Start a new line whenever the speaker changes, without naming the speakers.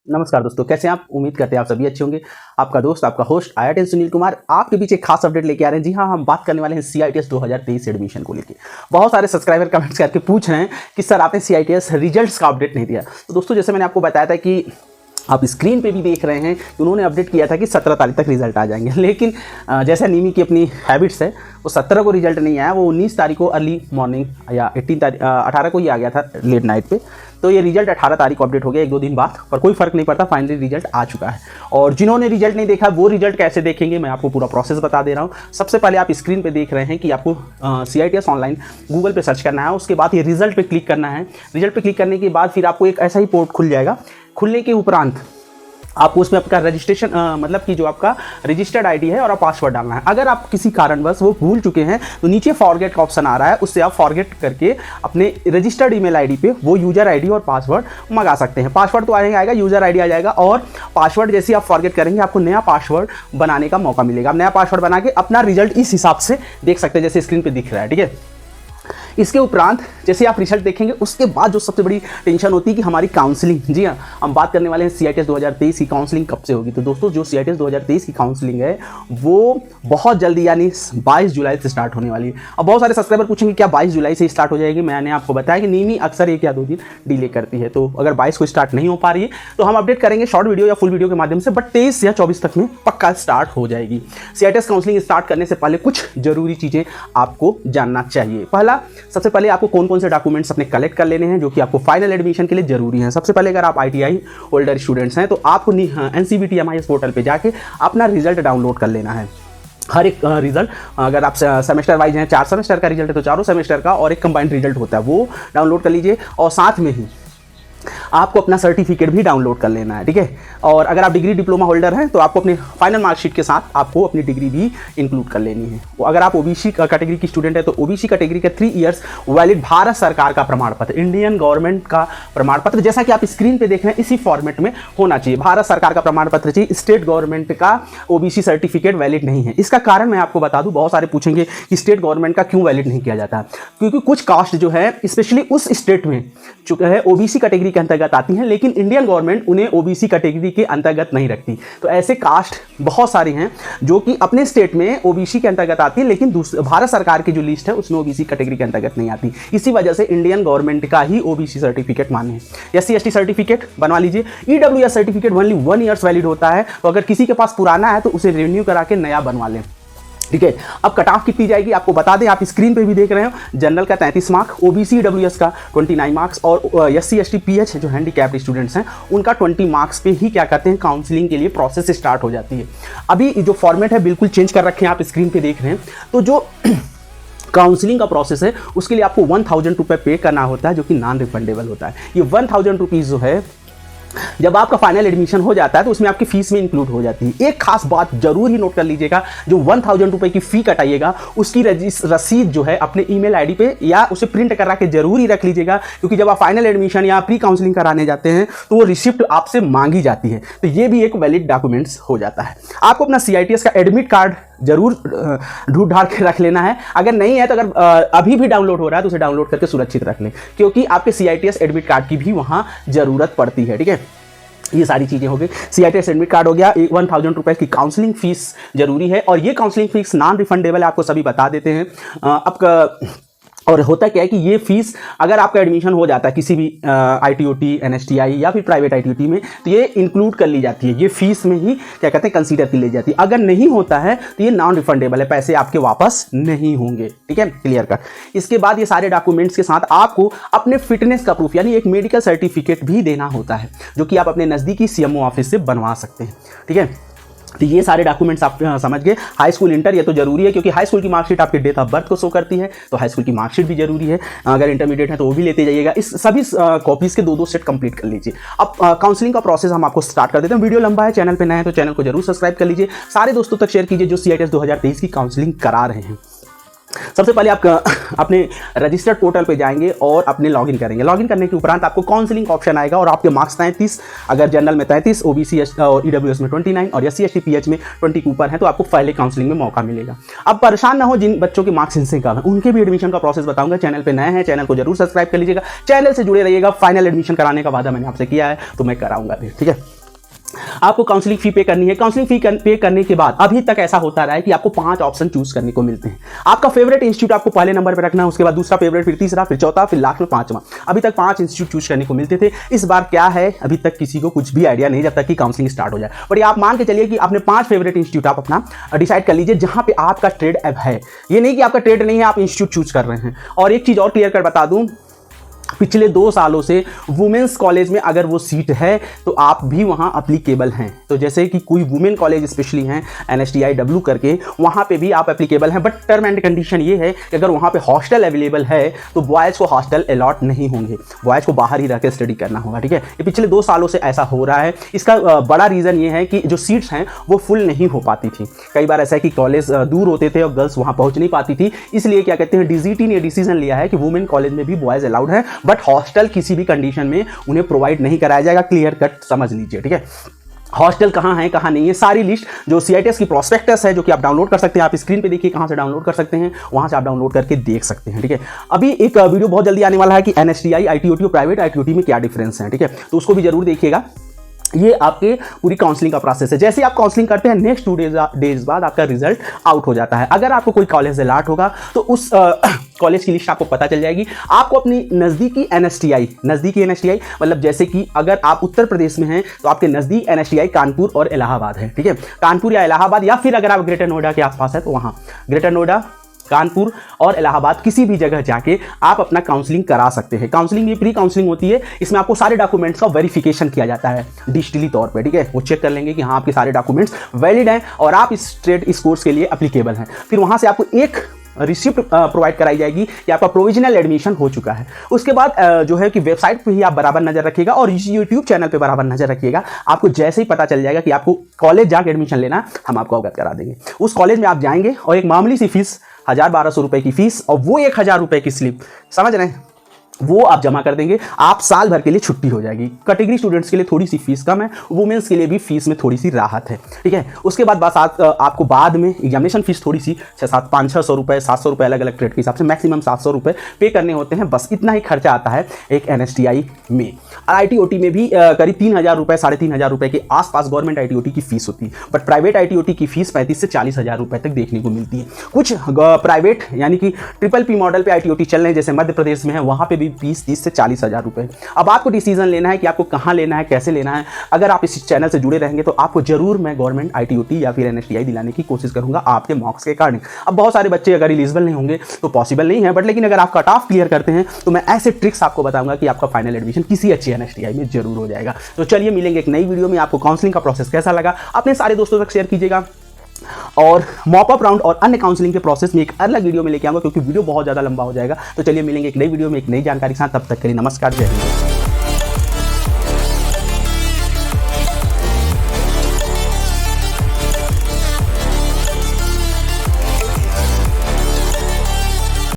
नमस्कार दोस्तों, कैसे हैं आप? उम्मीद करते हैं आप सभी अच्छे होंगे। आपका दोस्त, आपका होस्ट IITian सुनील कुमार आपके बीच एक खास अपडेट लेके आ रहे हैं। जी हाँ, हम बात करने वाले हैं CITS 2023 एडमिशन को लेकर। बहुत सारे सब्सक्राइबर कमेंट्स करके पूछ रहे हैं कि सर आपने CITS रिजल्ट्स का अपडेट नहीं दिया। तो दोस्तों, जैसे मैंने आपको बताया था कि आप स्क्रीन पे भी देख रहे हैं कि उन्होंने अपडेट किया था कि 17 तारीख तक रिजल्ट आ जाएंगे, लेकिन जैसा नीमी की अपनी हैबिट्स है, वो 17 को रिजल्ट नहीं आया, वो 19 तारीख को अर्ली मॉर्निंग या 18 को ही आ गया था लेट नाइट पे। तो ये रिजल्ट 18 तारीख को अपडेट हो गया, 1-2 दिन बाद, पर कोई फर्क नहीं पड़ता, फाइनली रिजल्ट आ चुका है। और जिन्होंने रिजल्ट नहीं देखा वो रिजल्ट कैसे देखेंगे, मैं आपको पूरा प्रोसेस बता दे रहा हूँ। सबसे पहले आप स्क्रीन पे देख रहे हैं कि आपको CITS ऑनलाइन गूगल पे सर्च करना है, उसके बाद ये रिजल्ट पे क्लिक करना है। रिजल्ट पे क्लिक करने के बाद फिर आपको एक ऐसा ही पोर्ट खुल जाएगा। खुलने के उपरांत आपको उसमें आपका रजिस्ट्रेशन मतलब कि जो आपका रजिस्टर्ड आईडी है और आप पासवर्ड डालना है। अगर आप किसी कारणवश वो भूल चुके हैं तो नीचे फॉरगेट का ऑप्शन आ रहा है, उससे आप फॉरगेट करके अपने रजिस्टर्ड ईमेल आईडी पे वो यूजर आईडी और पासवर्ड मंगा सकते हैं। पासवर्ड तो आएगा, यूजर आईडी आ जाएगा, और पासवर्ड जैसे आप फॉरगेट करेंगे आपको नया पासवर्ड बनाने का मौका मिलेगा। आप नया पासवर्ड बना के अपना रिजल्ट इस हिसाब से देख सकते हैं जैसे स्क्रीन पर दिख रहा है, ठीक है। इसके उपरांत जैसे आप रिजल्ट देखेंगे उसके बाद जो सबसे बड़ी टेंशन होती है कि हमारी काउंसलिंग, जी हाँ, हम बात करने वाले हैं CITS 2023 की काउंसलिंग कब से होगी। तो दोस्तों, जो CITS 2023 की काउंसलिंग है वो बहुत जल्दी यानी 22 जुलाई से स्टार्ट होने वाली है। अब बहुत सारे सब्सक्राइबर पूछेंगे क्या 22 जुलाई से स्टार्ट हो जाएगी? मैंने आपको बताया कि नीमी अक्सर 1 या 2 दिन डिले करती है, तो अगर 22 को स्टार्ट नहीं हो पा रही है तो हम अपडेट करेंगे शॉर्ट वीडियो या फुल वीडियो के माध्यम से, बट 23 या 24 तक में पक्का स्टार्ट हो जाएगी। CITS काउंसलिंग स्टार्ट करने से पहले कुछ जरूरी चीज़ें आपको जानना चाहिए। सबसे पहले आपको कौन कौन से डॉक्यूमेंट्स अपने कलेक्ट कर लेने हैं जो कि आपको फाइनल एडमिशन के लिए जरूरी हैं। सबसे पहले अगर आप ITI होल्डर स्टूडेंट्स हैं तो आपको NCVT MIS पोर्टल पे जाके अपना रिजल्ट डाउनलोड कर लेना है। हर एक रिजल्ट, अगर आप सेमेस्टर वाइज हैं, 4 सेमेस्टर का रिजल्ट है तो चारों सेमेस्टर का, और एक कंबाइंड रिजल्ट होता है, वो डाउनलोड कर लीजिए। और साथ में ही आपको अपना सर्टिफिकेट भी डाउनलोड कर लेना है, ठीक है। और अगर आप डिग्री डिप्लोमा होल्डर हैं तो आपको अपने फाइनल मार्कशीट के साथ आपको अपनी डिग्री भी इंक्लूड कर लेनी है। अगर आप OBC कैटेगरी की स्टूडेंट है तो OBC कैटेगरी का 3 इयर्स वैलिड भारत सरकार का प्रमाण पत्र, इंडियन गवर्नमेंट का प्रमाण पत्र, जैसा कि आप स्क्रीन पे देख रहे हैं इसी फॉर्मेट में होना चाहिए। भारत सरकार का प्रमाण पत्र चाहिए, स्टेट गवर्नमेंट का OBC सर्टिफिकेट वैलिड नहीं है। इसका कारण मैं आपको बता दूं, बहुत सारे पूछेंगे कि स्टेट गवर्नमेंट का क्यों वैलिड नहीं किया जाता, क्योंकि कुछ कास्ट जो है स्पेशली उस स्टेट में चूंकि है OBC कैटेगरी के अंतर्गत आती हैं, लेकिन इंडियन गवर्नमेंट उन्हें OBC कैटेगरी के अंतर्गत नहीं रखती। तो ऐसे कास्ट बहुत सारे हैं जो कि अपने स्टेट में OBC के अंतर्गत आती है, लेकिन भारत सरकार की जो लिस्ट है उसमें OBC कैटेगरी के अंतर्गत नहीं आती। इसी वजह से इंडियन गवर्नमेंट का ही OBC सर्टिफिकेट मान्य है। SC ST सर्टिफिकेट बनवा लीजिए। EWS certificate only 1 years valid होता है, तो अगर किसी के पास पुराना है तो उसे रिन्यू करा के नया बनवा लें, ठीक है। अब कट ऑफ कितनी जाएगी आपको बता दें, आप स्क्रीन पे भी देख रहे हो। जनरल का 33 मार्क, OBC EWS का 29 मार्क्स, और SC ST PH जो हैंडीकैप्ड स्टूडेंट्स हैं उनका 20 मार्क्स पे ही क्या करते हैं, काउंसलिंग के लिए प्रोसेस स्टार्ट हो जाती है। अभी जो फॉर्मेट है बिल्कुल चेंज कर रखे हैं, आप स्क्रीन पे देख रहे हैं। तो जो काउंसलिंग का प्रोसेस है उसके लिए आपको 1000 रुपये पे करना होता है, जो कि नॉन रिफंडेबल होता है। ये 1000 रुपीज़ जो है जब आपका फाइनल एडमिशन हो जाता है तो उसमें आपकी फीस में इंक्लूड हो जाती है। एक खास बात जरूर ही नोट कर लीजिएगा, जो 1000 रुपये की फी कटाइएगा उसकी रसीद जो है अपने ईमेल आईडी पे या उसे प्रिंट करा के जरूर ही रख लीजिएगा, क्योंकि जब आप फाइनल एडमिशन या प्री काउंसलिंग कराने जाते हैं तो वो रिसिप्ट आपसे मांगी जाती है। तो ये भी एक वैलिड डॉक्यूमेंट्स हो जाता है। आपको अपना CITS का एडमिट कार्ड जरूर ढूंढ ढाल के रख लेना है। अगर नहीं है तो अगर अभी भी डाउनलोड हो रहा है तो उसे डाउनलोड करके सुरक्षित रख लें, क्योंकि आपके CITS एडमिट कार्ड की भी वहां जरूरत पड़ती है, ठीक है। ये सारी चीज़ें हो गई। CITS एडमिट कार्ड हो गया, 1000 रुपये की काउंसलिंग फीस जरूरी है, और ये काउंसलिंग फीस नॉन रिफंडेबल है, आपको सभी बता देते हैं। और होता क्या है कि ये फीस अगर आपका एडमिशन हो जाता है किसी भी ITOT NSTI या फिर प्राइवेट ITOT में, तो ये इंक्लूड कर ली जाती है, ये फीस में ही क्या कहते हैं कंसीडर की ली जाती है। अगर नहीं होता है तो ये नॉन रिफंडेबल है, पैसे आपके वापस नहीं होंगे, ठीक है, क्लियर कर। इसके बाद ये सारे डॉक्यूमेंट्स के साथ आपको अपने फिटनेस का प्रूफ यानी एक मेडिकल सर्टिफिकेट भी देना होता है, जो कि आप अपने नज़दीकी CMO ऑफिस से बनवा सकते हैं, ठीक है। तो ये सारे डॉक्यूमेंट्स आप समझ गए। हाई स्कूल इंटर ये तो जरूरी है, क्योंकि हाई स्कूल की मार्कशीट आपके डेट ऑफ बर्थ को शो करती है, तो हाई स्कूल की मार्कशीट भी जरूरी है। अगर इंटरमीडिएट है तो वो भी लेते जाइएगा। इस सभी कॉपीज़ के 2-2 सेट कंप्लीट कर लीजिए। अब काउंसलिंग का प्रोसेस हम आपको स्टार्ट कर देते हैं। वीडियो लंबा है, चैनल पर नए हैं तो चैनल को जरूर सब्सक्राइब कर लीजिए। सारे दोस्तों तक शेयर कीजिए जो CITS 2023 की काउंसलिंग करा रहे हैं। सबसे पहले आप अपने रजिस्टर्ड पोर्टल पे जाएंगे और अपने लॉगिन करेंगे। लॉगिन करने के उपरांत आपको काउंसलिंग ऑप्शन आएगा और आपके मार्क्स 33, अगर जनरल में 33, ओबीसी और ईडब्ल्यूएस में 29 और SC ST PH में 20 के ऊपर है तो आपको पहले काउंसलिंग में मौका मिलेगा। अब परेशान ना हो जिन बच्चों के मार्क्स इनसे कम है, उनके भी एडमिशन का प्रोसेस बताऊंगा। चैनल पर नए हैं, चैनल को जरूर सब्सक्राइब कर लीजिएगा, चैनल से जुड़े रहिएगा। फाइनल एडमिशन कराने का वादा मैंने आपसे किया है तो मैं कराऊंगा भी, ठीक है। आपको काउंसलिंग फी पे करनी है। काउंसलिंग फी पे करने के बाद अभी तक ऐसा होता रहा है कि आपको 5 ऑप्शन चूज करने को मिलते हैं। आपका फेवरेट इंस्टीट्यूट आपको पहले नंबर पे रखना है, उसके बाद दूसरा फेवरेट, फिर तीसरा, फिर चौथा, फिर लास्ट में 5वां। अभी तक 5 इंस्टीट्यूट चूज करने को मिलते थे। इस बार क्या है अभी तक किसी को कुछ भी आइडिया नहीं, जब तक कि काउंसलिंग स्टार्ट हो जाए। पर ये आप मान के चलिए कि आपने 5 फेवरेट इंस्टीट्यूट आप अपना डिसाइड कर लीजिए जहां पे आपका ट्रेड अब है। ये नहीं कि आपका ट्रेड नहीं है, आप इंस्टीट्यूट चूज कर रहे हैं। और एक चीज और क्लियर कर बता दूं, पिछले 2 सालों से वुमेन्स कॉलेज में अगर वो सीट है तो आप भी वहाँ अप्लीकेबल हैं। तो जैसे कि कोई वुमेन कॉलेज स्पेशली हैं NSTIW करके, वहाँ पे भी आप एप्लीकेबल हैं। बट टर्म एंड कंडीशन ये है कि अगर वहाँ पे हॉस्टल अवेलेबल है तो बॉयज़ को हॉस्टल अलॉट नहीं होंगे, बॉयज़ को बाहर ही रह के स्टडी करना होगा, ठीक है। ये पिछले 2 सालों से ऐसा हो रहा है। इसका बड़ा रीज़न ये है कि जो सीट्स हैं वो फुल नहीं हो पाती थी। कई बार ऐसा है कि कॉलेज दूर होते थे और गर्ल्स वहाँ पहुँच नहीं पाती थी, इसलिए क्या कहते हैं DGT ने डिसीजन लिया है कि वुमेन कॉलेज में भी बॉयज़ अलाउड है, बट हॉस्टल किसी भी कंडीशन में उन्हें प्रोवाइड नहीं कराया जाएगा। क्लियर कट समझ लीजिए, ठीक है। हॉस्टल कहाँ है कहाँ नहीं है, सारी लिस्ट जो CITS की प्रोस्पेक्टस है जो कि आप डाउनलोड कर सकते हैं, आप स्क्रीन पे देखिए कहाँ से डाउनलोड कर सकते हैं, वहाँ से आप डाउनलोड करके देख सकते हैं, ठीक है। अभी एक वीडियो बहुत जल्दी आने वाला है कि NSTI ITOT और प्राइवेट ITOT में क्या डिफरेंस है, ठीक है, तो उसको भी जरूर देखिएगा। ये आपके पूरी काउंसलिंग का प्रोसेस है। जैसे आप काउंसलिंग करते हैं नेक्स्ट 2 डेज बाद आपका रिजल्ट आउट हो जाता है। अगर आपको कोई कॉलेज अलॉट होगा तो उस कॉलेज की लिस्ट आपको पता चल जाएगी। आपको अपनी नज़दीकी NSTI मतलब जैसे कि अगर आप उत्तर प्रदेश में हैं तो आपके नज़दीक NSTI कानपुर और इलाहाबाद है, ठीक है। कानपुर या इलाहाबाद, या फिर अगर आप ग्रेटर नोएडा के आसपास है तो वहाँ ग्रेटर नोएडा, कानपुर और इलाहाबाद किसी भी जगह जाके आप अपना काउंसलिंग करा सकते हैं। काउंसलिंग ये प्री काउंसलिंग होती है, इसमें आपको सारे डॉक्यूमेंट्स का वेरिफिकेशन किया जाता है डिजिटली तौर पे, ठीक है। वो चेक कर लेंगे कि हाँ आपके सारे डॉक्यूमेंट्स वैलिड हैं और आप इस कोर्स के लिए एप्लीकेबल हैं। फिर वहाँ से आपको एक रिसिप्ट प्रोवाइड कराई जाएगी कि आपका प्रोविजनल एडमिशन हो चुका है। उसके बाद जो है कि वेबसाइट पे ही आप बराबर नजर रखिएगा और यूट्यूब चैनल पे बराबर नजर रखिएगा। आपको जैसे ही पता चल जाएगा कि आपको कॉलेज जाके एडमिशन लेना, हम आपको अवगत करा देंगे। उस कॉलेज में आप जाएंगे और एक मामूली सी फीस 1000-1200 रुपए की फीस और वो 1000 रुपए की स्लिप, समझ रहे हैं, वो आप जमा कर देंगे, आप साल भर के लिए छुट्टी हो जाएगी। कैटेगरी स्टूडेंट्स के लिए थोड़ी सी फीस कम है, वुमेन्स के लिए भी फीस में थोड़ी सी राहत है, ठीक है। उसके बाद बस आपको बाद में एग्जामिनेशन फीस थोड़ी सी 500-600 रुपये, 700 रुपये अलग अलग ट्रेड के हिसाब से मैक्सिमम 700 रुपये पे करने होते हैं। बस इतना ही खर्चा आता है एक NSTI में। ITOT में भी करीब 3000 रुपये, 3500 रुपये के आसपास गवर्नमेंट ITOT की फीस होती है, बट प्राइवेट ITOT की फीस 35 से 40 हज़ार रुपये तक देखने को मिलती है। कुछ प्राइवेट यानी कि PPP मॉडल पे ITOT चल रहे हैं, जैसे मध्य प्रदेश में है, वहाँ पे भी फीस 30 से 40 हज़ार रुपये। अब आपको डिसीजन लेना है कि आपको कहाँ लेना है, कैसे लेना है। अगर आप इस चैनल से जुड़े रहेंगे तो आपको जरूर मैं गवर्नमेंट ITOT या फिर NSTI दिलाने की कोशिश करूंगा आपके मार्क्स के कारण। अब बहुत सारे बच्चे अगर एलिजिबल नहीं होंगे तो पॉसिबल नहीं है, बट लेकिन अगर आप कट ऑफ क्लियर करते हैं तो मैं ऐसे ट्रिक्स आपको बताऊंगा कि आपका फाइनल एडमिशन किसी अच्छी NSTI में जरूर हो जाएगा। तो चलिए मिलेंगे एक नई वीडियो में। आपको काउंसलिंग का प्रोसेस कैसा लगा अपने सारे दोस्तों तक शेयर कीजिएगा, और मॉप अप राउंड और अन्य काउंसलिंग के प्रोसेस में एक अलग वीडियो में लेके आऊंगा क्योंकि वीडियो बहुत ज़्यादा लंबा हो जाएगा। तो चलिए मिलेंगे एक नई वीडियो में एक नई जानकारी के साथ। तब तक के लिए नमस्कार, जय हिंद।